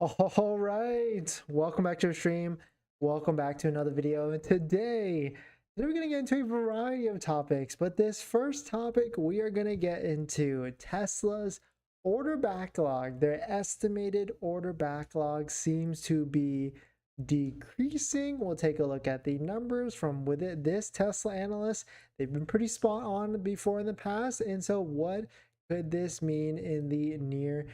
All right, welcome back to the stream. Welcome back to another video. And today we're going to get into a variety of topics, but this first topic we are going to get into Tesla's order backlog. Their estimated order backlog seems to be decreasing. We'll take a look at the numbers from within this Tesla analyst. They've been pretty spot on before in the past, and so what could this mean in the near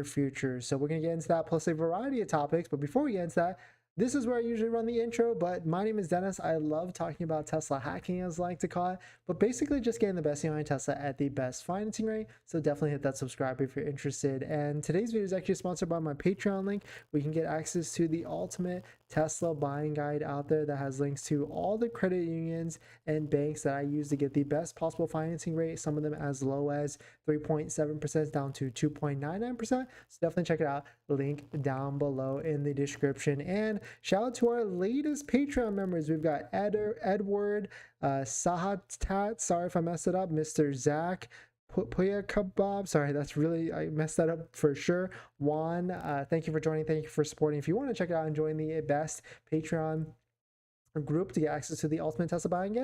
future? So we're going to get into that plus a variety of topics. But before we get into that, this is where I usually run the intro, but my name is Dennis. I love talking about Tesla hacking, as I like to call it, but basically just getting the best behind Tesla at the best financing rate. So definitely hit that subscribe if you're interested. And today's video is actually sponsored by my Patreon link. We can get access to the ultimate Tesla buying guide out there that has links to all the credit unions and banks that I use to get the best possible financing rate, some of them as low as 3.7% down to 2.99%. So definitely check it out. Link down below in the description. And shout out to our latest Patreon members. We've got Edward, Sahatat, sorry if I messed it up, Mr. Zach, Puya Kebab, sorry, that's really, I messed that up for sure. Juan, thank you for joining, thank you for supporting. If you want to check it out and join the best Patreon group to get access to the ultimate Tesla buying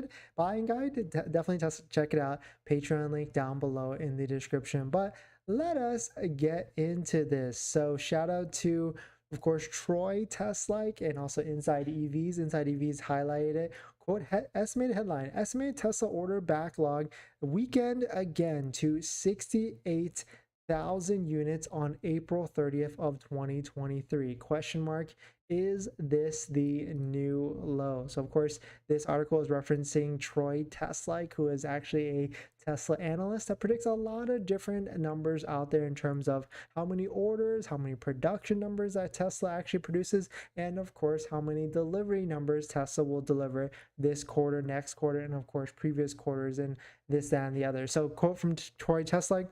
guide, definitely check it out. Patreon link down below in the description. But let us get into this. So shout out to, of course, Troy Teslike and also Inside EVs. Inside EVs highlighted it. Quote, estimated headline, estimated Tesla order backlog weekend again to 68,000 units on April 30th of 2023. Question mark, is this the new low? So of course, this article is referencing Troy Teslike, who is actually a Tesla analyst that predicts a lot of different numbers out there in terms of how many orders, how many production numbers that Tesla actually produces, and of course, how many delivery numbers Tesla will deliver this quarter, next quarter, and of course, previous quarters, and this, that, and the other. So quote from Troy Teslike,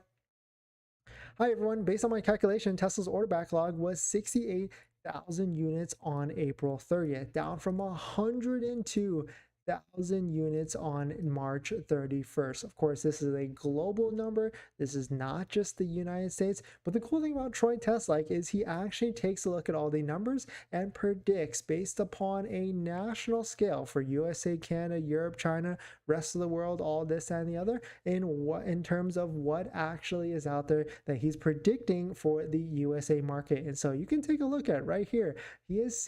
hi everyone, based on my calculation, Tesla's order backlog was 68,000 units on April 30th, down from 102,000 units on March 31st. Of course, this is a global number. This is not just the United States. But the cool thing about Troy Teslike is he actually takes a look at all the numbers and predicts based upon a national scale for USA, Canada, Europe, China, rest of the world, all this and the other, in terms of what actually is out there that he's predicting for the USA market. And so you can take a look at right here. He's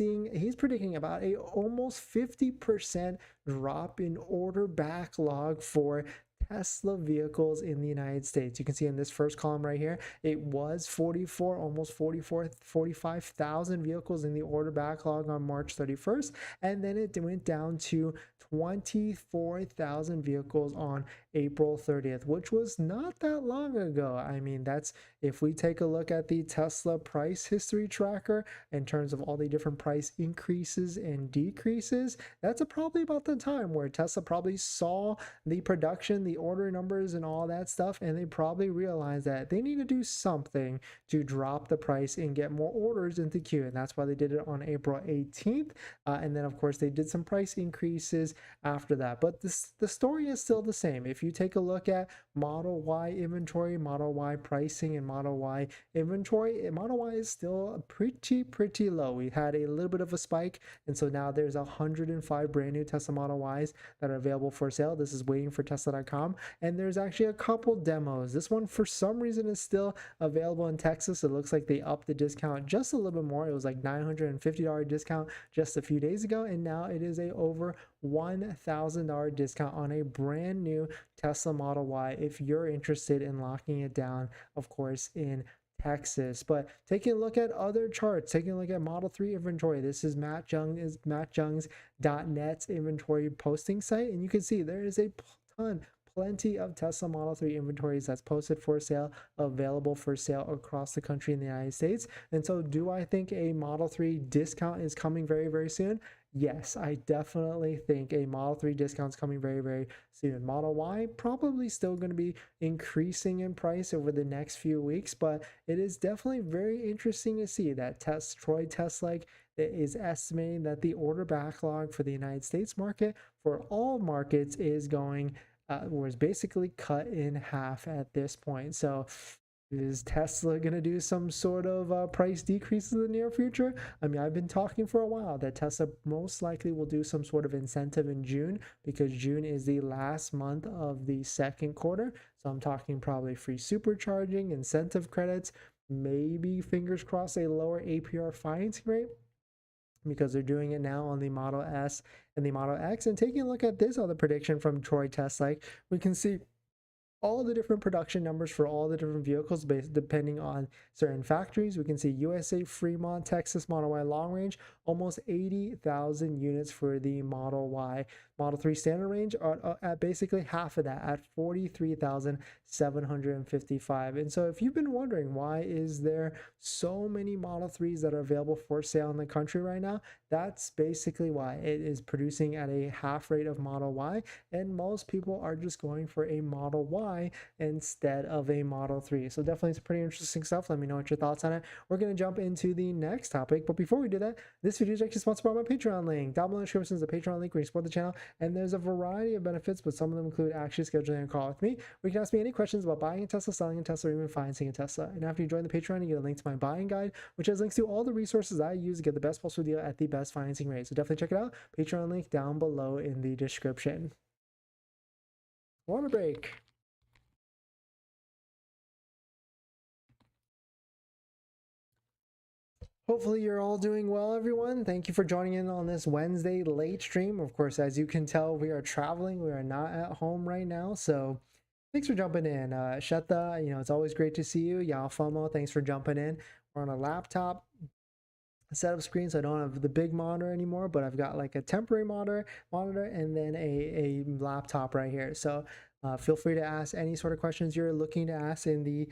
predicting about a almost 50% drop in order backlog for Tesla vehicles in the United States. You can see in this first column right here, it was 45,000 vehicles in the order backlog on March 31st, and then it went down to 24,000 vehicles on April 30th, which was not that long ago. I mean, that's, if we take a look at the Tesla price history tracker in terms of all the different price increases and decreases, that's probably about the time where Tesla probably saw the production, the order numbers and all that stuff, and they probably realized that they need to do something to drop the price and get more orders into queue. And that's why they did it on April 18th. And then of course they did some price increases after that. But the story is still the same. If you take a look at Model Y inventory, Model Y pricing, and Model Y inventory, Model Y is still pretty low. We had a little bit of a spike, and so now there's 105 brand new Tesla Model Ys that are available for sale. This is waiting for Tesla.com, and there's actually a couple demos. This one for some reason is still available in Texas. It looks like they upped the discount just a little bit more. It was like $950 discount just a few days ago, and now it is a over $1,000 discount on a brand new Tesla Model Y if you're interested in locking it down, of course, in Texas. But taking a look at other charts, taking a look at Model 3 inventory, this is Matt Jung's .net's inventory posting site, and you can see there is a plenty of Tesla Model 3 inventories that's posted for sale, available for sale across the country in the United States. And so do I think a Model 3 discount is coming very, very soon? Yes, I definitely think a Model 3 discount is coming very, very soon. Model Y probably still going to be increasing in price over the next few weeks, but it is definitely very interesting to see that Troy Teslike is estimating that the order backlog for the United States market for all markets is going was basically cut in half at this point. So Is Tesla going to do some sort of price decrease in the near future? I mean, I've been talking for a while that Tesla most likely will do some sort of incentive in June, because June is the last month of the second quarter. So I'm talking probably free supercharging, incentive credits, maybe, fingers crossed, a lower APR financing rate, because they're doing it now on the Model S and the Model X. And taking a look at this other prediction from Troy Tesla, we can see all the different production numbers for all the different vehicles based depending on certain factories. We can see USA, Fremont, Texas, Model Y long range, almost 80,000 units for the Model Y. Model 3 standard range are at basically half of that, at 43,755. And so if you've been wondering why is there so many Model 3s that are available for sale in the country right now, that's basically why. It is producing at a half rate of Model Y, and most people are just going for a Model Y instead of a Model 3. So definitely some pretty interesting stuff. Let me know what your thoughts on it. We're going to jump into the next topic, but before we do that, this video is actually sponsored by my Patreon link. Down below in the description is the Patreon link where you support the channel, and there's a variety of benefits, but some of them include actually scheduling a call with me, where you can ask me any questions about buying a Tesla, selling a Tesla, or even financing a Tesla. And after you join the Patreon, you get a link to my buying guide, which has links to all the resources I use to get the best possible deal at the best financing rate. So definitely check it out. Patreon link down below in the description. Water break. Hopefully you're all doing well, everyone. Thank you for joining in on this Wednesday late stream. Of course, as you can tell, we are traveling. We are not at home right now. So thanks for jumping in. Shetta, it's always great to see you. Yao FOMO, thanks for jumping in. We're on a laptop setup screen, so I don't have the big monitor anymore, but I've got like a temporary monitor and then a laptop right here. So feel free to ask any sort of questions you're looking to ask in the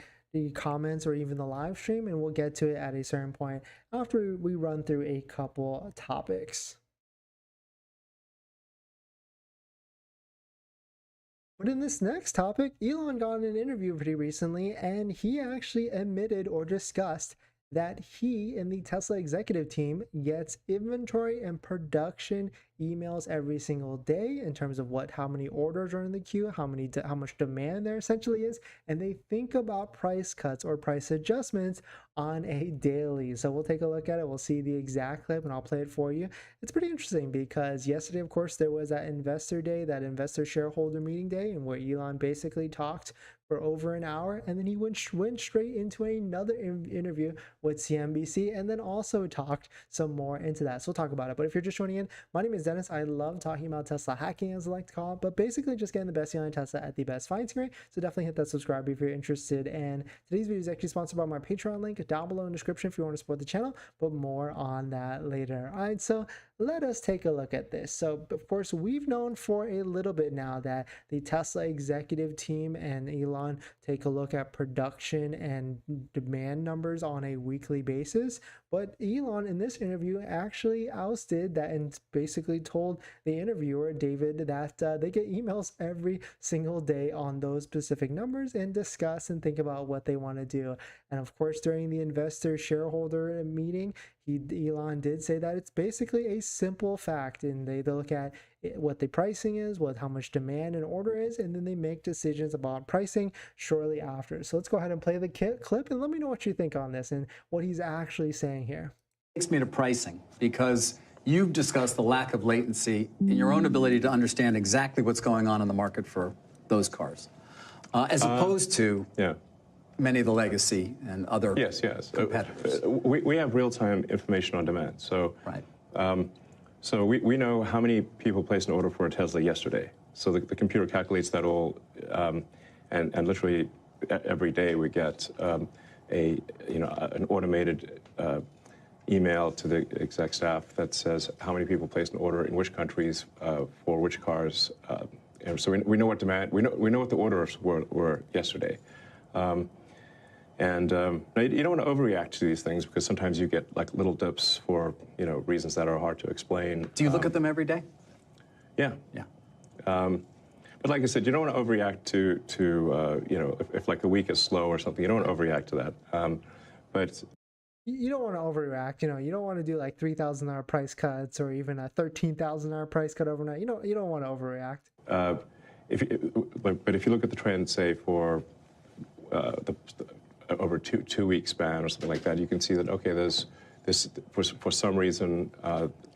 comments or even the live stream, and we'll get to it at a certain point after we run through a couple topics. But in this next topic, Elon got in an interview pretty recently, and he actually admitted or discussed that he and the Tesla executive team gets inventory and production emails every single day in terms of how many orders are in the queue, how much demand there essentially is, and they think about price cuts or price adjustments on a daily. So we'll take a look at it. We'll see the exact clip and I'll play it for you. It's pretty interesting because yesterday, of course, there was that investor day, that investor shareholder meeting day, and where Elon basically talked for over an hour, and then he went straight into another interview with CNBC, and then also talked some more into that. So we'll talk about it. But if you're just joining in, my name is Dennis. I love talking about Tesla hacking, as I like to call it, but basically just getting the best deal on Tesla at the best financing rate. So definitely hit that subscribe if you're interested. And today's video is actually sponsored by my Patreon link down below in the description if you want to support the channel, but more on that later. All right, so let us take a look at this. So of course, we've known for a little bit now that the Tesla executive team and Elon take a look at production and demand numbers on a weekly basis. But Elon in this interview actually ousted that and basically told the interviewer, David, that they get emails every single day on those specific numbers and discuss and think about what they want to do. And of course, during the investor shareholder meeting, Elon did say that it's basically a simple fact, and they look at what the pricing is, how much demand and order is, and then they make decisions about pricing shortly after. So let's go ahead and play the clip and let me know what you think on this and what he's actually saying here. Takes me to pricing, because you've discussed the lack of latency in your own ability to understand exactly what's going on in the market for those cars, as opposed to many of the legacy and other competitors. We have real-time information on demand. So, so we know how many people placed an order for a Tesla yesterday. So the computer calculates that all, and literally every day we get an automated email to the exec staff that says how many people placed an order in which countries for which cars. And so we know what demand, we know what the orders were yesterday. And you don't want to overreact to these things, because sometimes you get like little dips for reasons that are hard to explain. Do you look at them every day? Yeah. But like I said, you don't want to overreact to if like a week is slow or something. You don't want to overreact to that. But you don't want to overreact. You don't want to do like $3,000 price cuts or even a $13,000 price cut overnight. You don't want to overreact. But if you look at the trend, say for over two-week span or something like that, you can see that, okay, there's this, for some reason,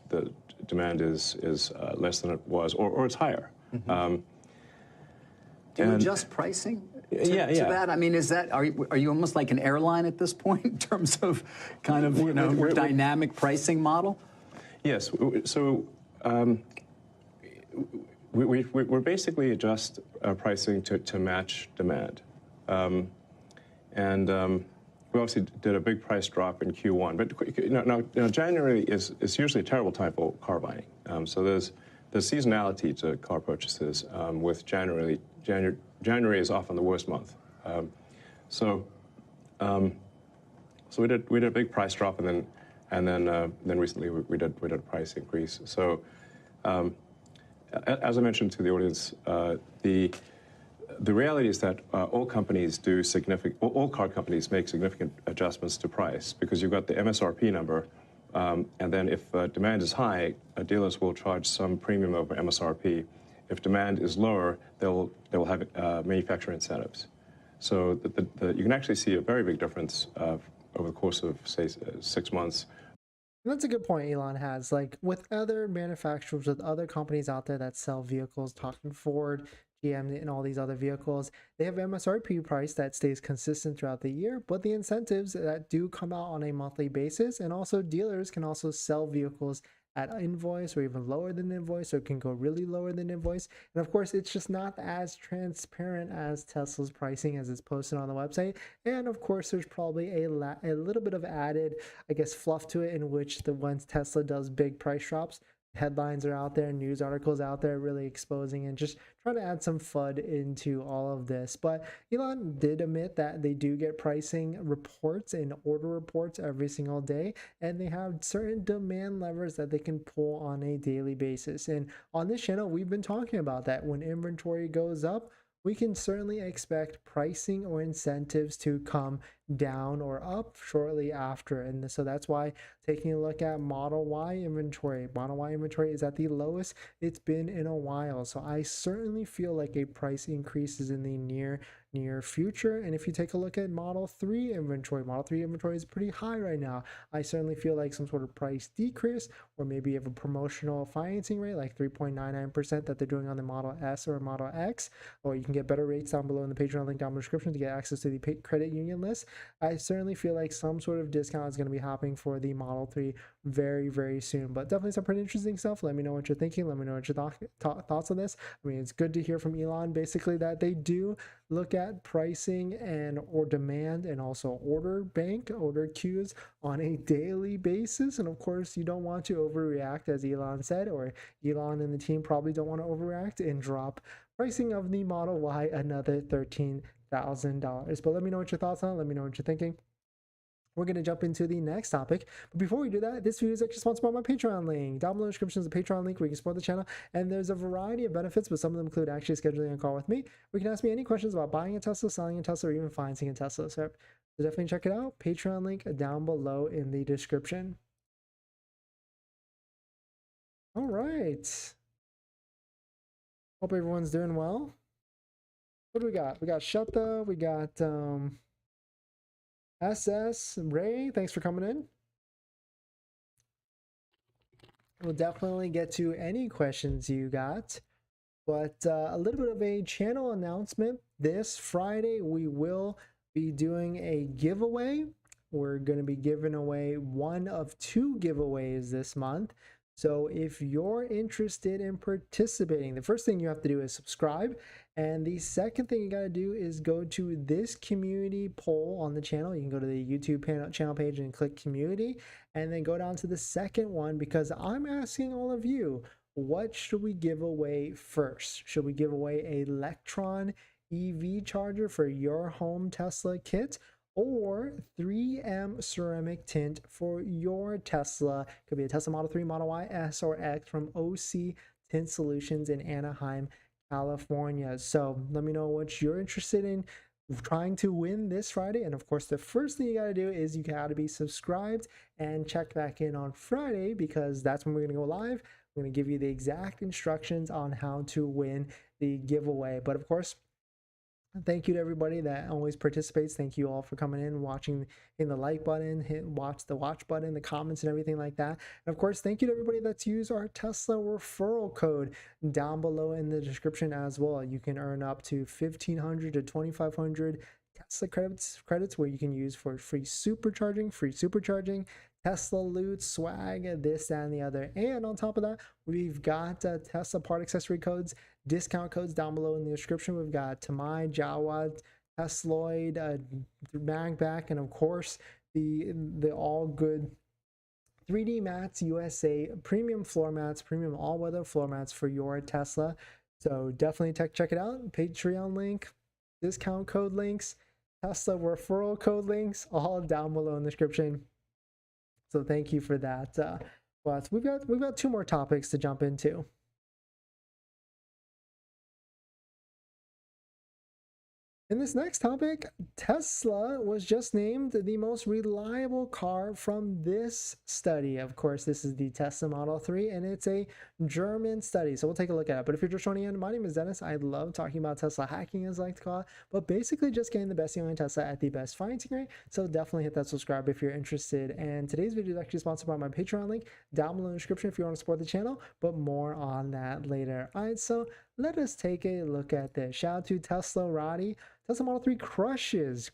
the demand is less than it was, or it's higher. Do you adjust pricing to that? I mean, is that, are you almost like an airline at this point in terms of kind of, you know, dynamic pricing model? Yes. So we're basically adjust pricing to match demand. We obviously did a big price drop in Q1, but now January is usually a terrible time for car buying. So there's seasonality to car purchases. With January is often the worst month. So we did a big price drop, and then recently we did a price increase. So as I mentioned to the audience, the reality is that all car companies make significant adjustments to price, because you've got the MSRP number, and then if demand is high, dealers will charge some premium over MSRP. If demand is lower, they will have manufacturer incentives. So you can actually see a very big difference over the course of, say, 6 months. That's a good point Elon has. Like, with other manufacturers, with other companies out there that sell vehicles, talking Ford, GM, and all these other vehicles, they have MSRP price that stays consistent throughout the year, but the incentives that do come out on a monthly basis, and also dealers can also sell vehicles at invoice or even lower than invoice, or it can go really lower than invoice. And of course, it's just not as transparent as Tesla's pricing as it's posted on the website. And of course, there's probably a little bit of added, I guess, fluff to it, in which once Tesla does big price drops, headlines are out there, news articles out there really exposing and just trying to add some FUD into all of this. But Elon did admit that they do get pricing reports and order reports every single day, and they have certain demand levers that they can pull on a daily basis. And on this channel, we've been talking about that. When inventory goes up, we can certainly expect pricing or incentives to come down or up shortly after. And so that's why taking a look at Model Y inventory is at the lowest it's been in a while. So I certainly feel like a price increase is in the near future. And if you take a look at Model 3 inventory is pretty high right now. I certainly feel like some sort of price decrease, or maybe you have a promotional financing rate like 3.99% that they're doing on the Model S or Model X, or you can get better rates down below in the Patreon link down in the description to get access to the credit union list. I certainly feel like some sort of discount is going to be happening for the Model 3 very, very soon. But definitely some pretty interesting stuff. Let me know what you're thinking. Let me know what your thoughts on this. I mean, it's good to hear from Elon basically that they do look at pricing or demand, and also order queues on a daily basis. And of course, you don't want to overreact, as Elon said, or Elon and the team probably don't want to overreact and drop pricing of the Model Y another $13,000. But let me know what your thoughts on it. Let me know what you're thinking. We're going to jump into the next topic. But before we do that, this video is actually sponsored by my Patreon link. Down below in the description is a Patreon link where you can support the channel. And there's a variety of benefits, but some of them include actually scheduling a call with me. We can ask me any questions about buying a Tesla, selling a Tesla, or even financing a Tesla. So definitely check it out. Patreon link down below in the description. All right. Hope everyone's doing well. What do we got? We got Shutta. We got SS, Ray, thanks for coming in. We'll definitely get to any questions you got, but a little bit of a channel announcement. This Friday, we will be doing a giveaway. We're going to be giving away one of 2 giveaways this month. So if you're interested in participating, the first thing you have to do is subscribe. And the second thing you got to do is go to this community poll on the channel. You can go to the YouTube channel page and click community, and then go down to the second one, because I'm asking all of you, what should we give away first? Should we give away an Electron EV charger for your home Tesla kit, or 3M ceramic tint for your Tesla? Could be a Tesla Model 3, Model Y, S, or X from OC Tint Solutions in Anaheim, California. So let me know what you're interested in trying to win this Friday. And of course, the first thing you got to do is you got to be subscribed and check back in on Friday, because that's when we're going to go live. We're going to give you the exact instructions on how to win the giveaway. But of course, Thank you to everybody that always participates. Thank you all for coming in, watching, hitting the like button, watch the watch button, the comments and everything like that. And of course, thank you to everybody that's used our Tesla referral code down below in the description as well. You can earn up to 1,500 to 2,500 Tesla credits where you can use for free supercharging, Tesla loot, swag, this, that, and the other. And on top of that, we've got Tesla part accessory codes, discount codes down below in the description. We've got Tamai, Jawa, Tesloid, MAGBAK, and of course the all good 3D Mats USA premium floor mats, premium all-weather floor mats for your Tesla. So definitely check it out. Patreon link, discount code links, Tesla referral code links, all down below in the description. So thank you for that. But we've got two more topics to jump into. In this next topic, Tesla was just named the most reliable car from this study. Of course, this is the Tesla Model 3, and it's a German study. So we'll take a look at it. But if you're just joining in, my name is Dennis. I love talking about Tesla hacking, as I like to call it, but basically just getting the best deal on Tesla at the best financing rate. So definitely hit that subscribe if you're interested. And today's video is actually sponsored by my Patreon link down below in the description if you want to support the channel, but more on that later. All right, so let us take a look at this. Shout out to Tesla Roddy. Tesla Model 3 crushes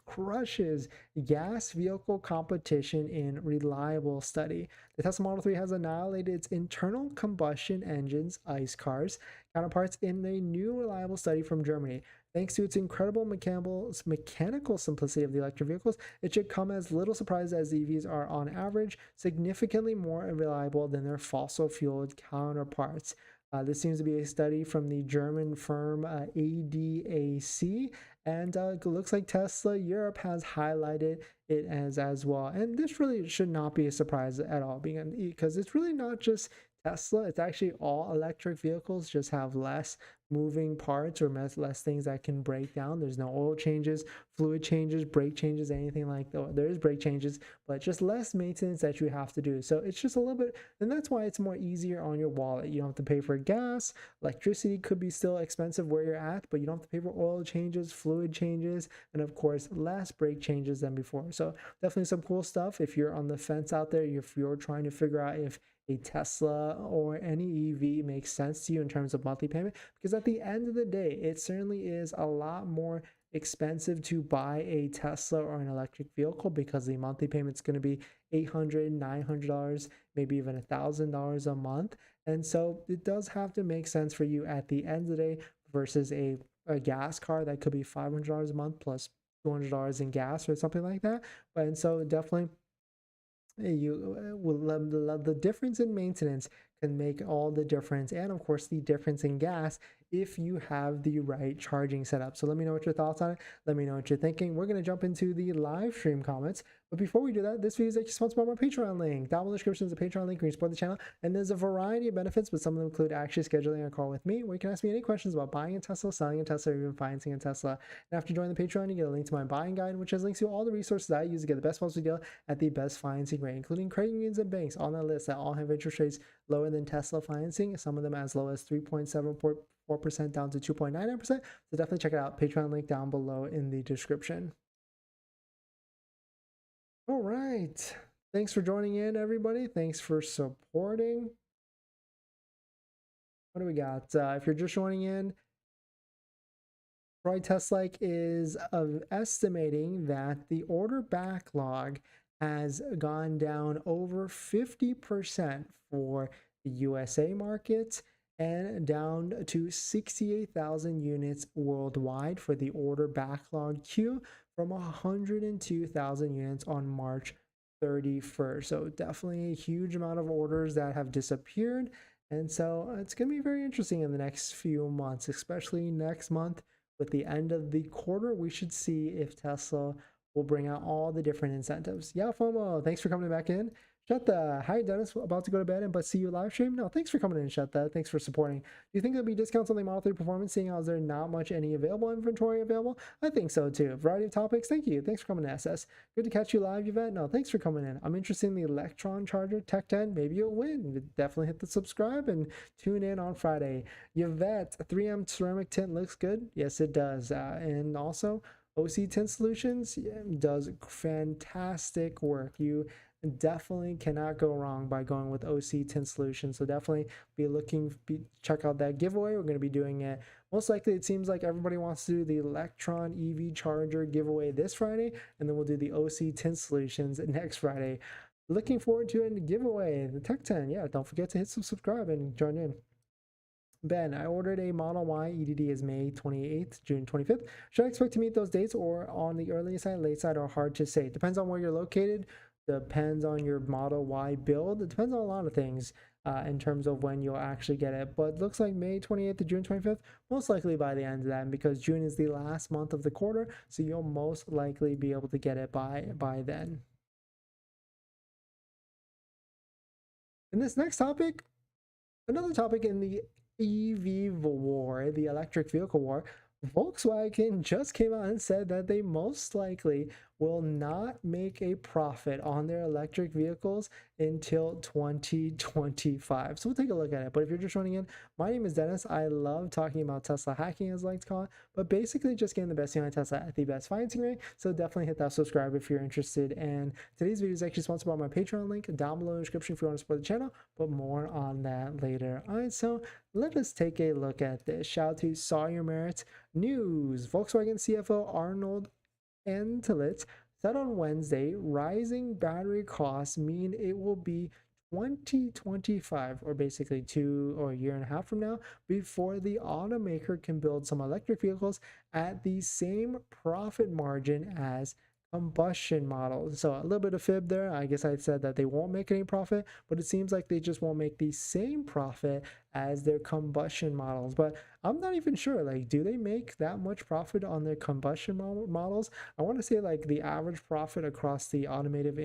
gas vehicle competition in reliable study. The Tesla Model 3 has annihilated its internal combustion engines, ICE cars, counterparts in a new reliable study from Germany. Thanks to its incredible mechanical simplicity of the electric vehicles, it should come as little surprise as EVs are on average significantly more reliable than their fossil-fueled counterparts. This seems to be a study from the German firm ADAC, and it looks like Tesla Europe has highlighted it as well. And this really should not be a surprise at all, because it's really not just Tesla. It's actually all electric vehicles just have less moving parts or less things that can break down. There's no oil changes, fluid changes, brake changes, anything like that. There is brake changes, but just less maintenance that you have to do. So it's just a little bit, and that's why it's more easier on your wallet. You don't have to pay for gas. Electricity could be still expensive where you're at, but you don't have to pay for oil changes, fluid changes, and of course less brake changes than before. So definitely some cool stuff if you're on the fence out there, if you're trying to figure out if a Tesla or any EV makes sense to you in terms of monthly payment, because at the end of the day, it certainly is a lot more expensive to buy a Tesla or an electric vehicle because the monthly payment is going to be $800, $900, maybe even $1,000 a month. And so it does have to make sense for you at the end of the day versus a gas car that could be $500 a month plus $200 in gas or something like that. And so definitely you will the difference in maintenance can make all the difference, and of course the difference in gas if you have the right charging setup. So let me know what your thoughts on it. Let me know what you're thinking. We're going to jump into the live stream comments, but before we do that, this video is actually sponsored by my Patreon link. Down in the description is a Patreon link where you support the channel, and there's a variety of benefits, but some of them include actually scheduling a call with me where you can ask me any questions about buying a Tesla, selling a Tesla, or even financing a Tesla. And after joining the Patreon, you get a link to my buying guide, which has links to all the resources I use to get the best possible deal at the best financing rate, including credit unions and banks on that list that all have interest rates lower than Tesla financing, some of them as low as 3.74% down to 2.99%. So definitely check it out. Patreon link down below in the description. All right. Thanks for joining in, everybody. Thanks for supporting. What do we got? If you're just joining in, Troy Teslike is estimating that the order backlog has gone down over 50% for the USA market and down to 68,000 units worldwide for the order backlog queue from 102,000 units on March 31st. So definitely a huge amount of orders that have disappeared. And so it's going to be very interesting in the next few months, especially next month with the end of the quarter. We should see if Tesla will bring out all the different incentives. Yeah, FOMO, thanks for coming back in. Shutta, hi Dennis, about to go to bed but see you live stream. No, thanks for coming in, Shutta. Thanks for supporting. Do you think there'll be discounts on the Model 3 Performance, seeing as there's not much any available inventory available? I think so too. Variety of topics. Thank you. Thanks for coming to SS. Good to catch you live, Yvette. No, thanks for coming in. I'm interested in the Electron Charger Tech 10. Maybe you'll win. Definitely hit the subscribe and tune in on Friday. Yvette, 3M ceramic tint looks good. Yes, it does. And also, OC Tint Solutions does fantastic work. You definitely cannot go wrong by going with OC Tint Solutions. So definitely check out that giveaway. We're going to be doing it. Most likely, it seems like everybody wants to do the Electron EV Charger giveaway this Friday, and then we'll do the OC Tint Solutions next Friday. Looking forward to a giveaway. The Tech 10. Yeah, don't forget to hit subscribe and join in. Ben, I ordered a Model Y. EDD is May 28th, June 25th. Should I expect to meet those dates, or on the early side, late side, or hard to say? Depends on where you're located. Depends on your Model Y build. It depends on a lot of things in terms of when you'll actually get it. But looks like May 28th to June 25th, most likely by the end of that, because June is the last month of the quarter, so you'll most likely be able to get it by then. In this next topic, another topic in the EV war, the electric vehicle war, Volkswagen just came out and said that they most likely will not make a profit on their electric vehicles until 2025. So we'll take a look at it. But if you're just joining in, my name is Dennis. I love talking about Tesla hacking, as I like to call it, but basically just getting the best deal on Tesla at the best financing rate. So definitely hit that subscribe if you're interested. And today's video is actually sponsored by my Patreon link down below in the description if you want to support the channel, but more on that later. All right, so let us take a look at this. Shout out to Saw Your Merit News. Volkswagen CFO Arnold Antlitz said on Wednesday, rising battery costs mean it will be 2025, or basically a year and a half from now, before the automaker can build some electric vehicles at the same profit margin as combustion models. So a little bit of fib there. I guess I said that they won't make any profit, but it seems like they just won't make the same profit as their combustion models. But I'm not even sure, like, do they make that much profit on their combustion models? I want to say like the average profit across the automotive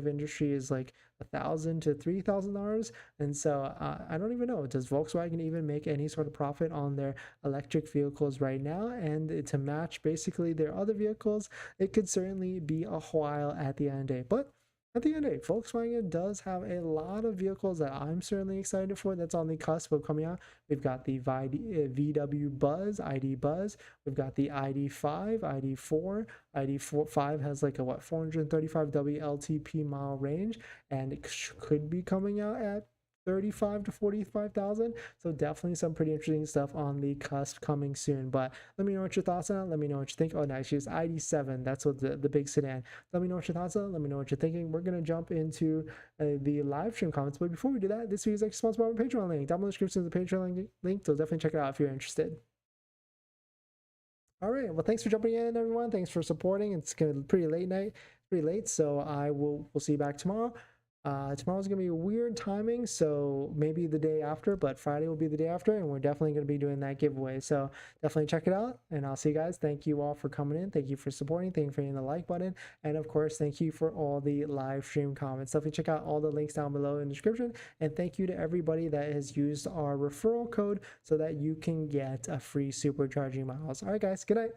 industry is like $1,000 to $3,000. And so I don't even know, does Volkswagen even make any sort of profit on their electric vehicles right now? And to match basically their other vehicles, it could certainly be a while at the end of the day. But at the end of the day, Volkswagen does have a lot of vehicles that I'm certainly excited for that's on the cusp of coming out. We've got the VW Buzz, ID Buzz. We've got the ID5, ID4. ID5 has like a 435 WLTP mile range, and it could be coming out at 35 to 45,000. So definitely some pretty interesting stuff on the cusp coming soon. But let me know what your thoughts on it. Let me know what you think. Oh, nice. It's ID7. That's what the big sedan. Let me know what your thoughts on. Let me know what you're thinking. We're going to jump into the live stream comments. But before we do that, this video is actually sponsored by my Patreon link. Down below in the description is the Patreon link. So definitely check it out if you're interested. All right. Well, thanks for jumping in, everyone. Thanks for supporting. It's going to be pretty late. So we'll see you back tomorrow. Tomorrow's gonna be a weird timing, so maybe the day after, but Friday will be the day after, and we're definitely gonna be doing that giveaway. So definitely check it out, and I'll see you guys. Thank you all for coming in. Thank you for supporting. Thank you for hitting the like button, and of course, thank you for all the live stream comments. Definitely check out all the links down below in the description, and thank you to everybody that has used our referral code so that you can get a free supercharging miles. All right, guys. Good night.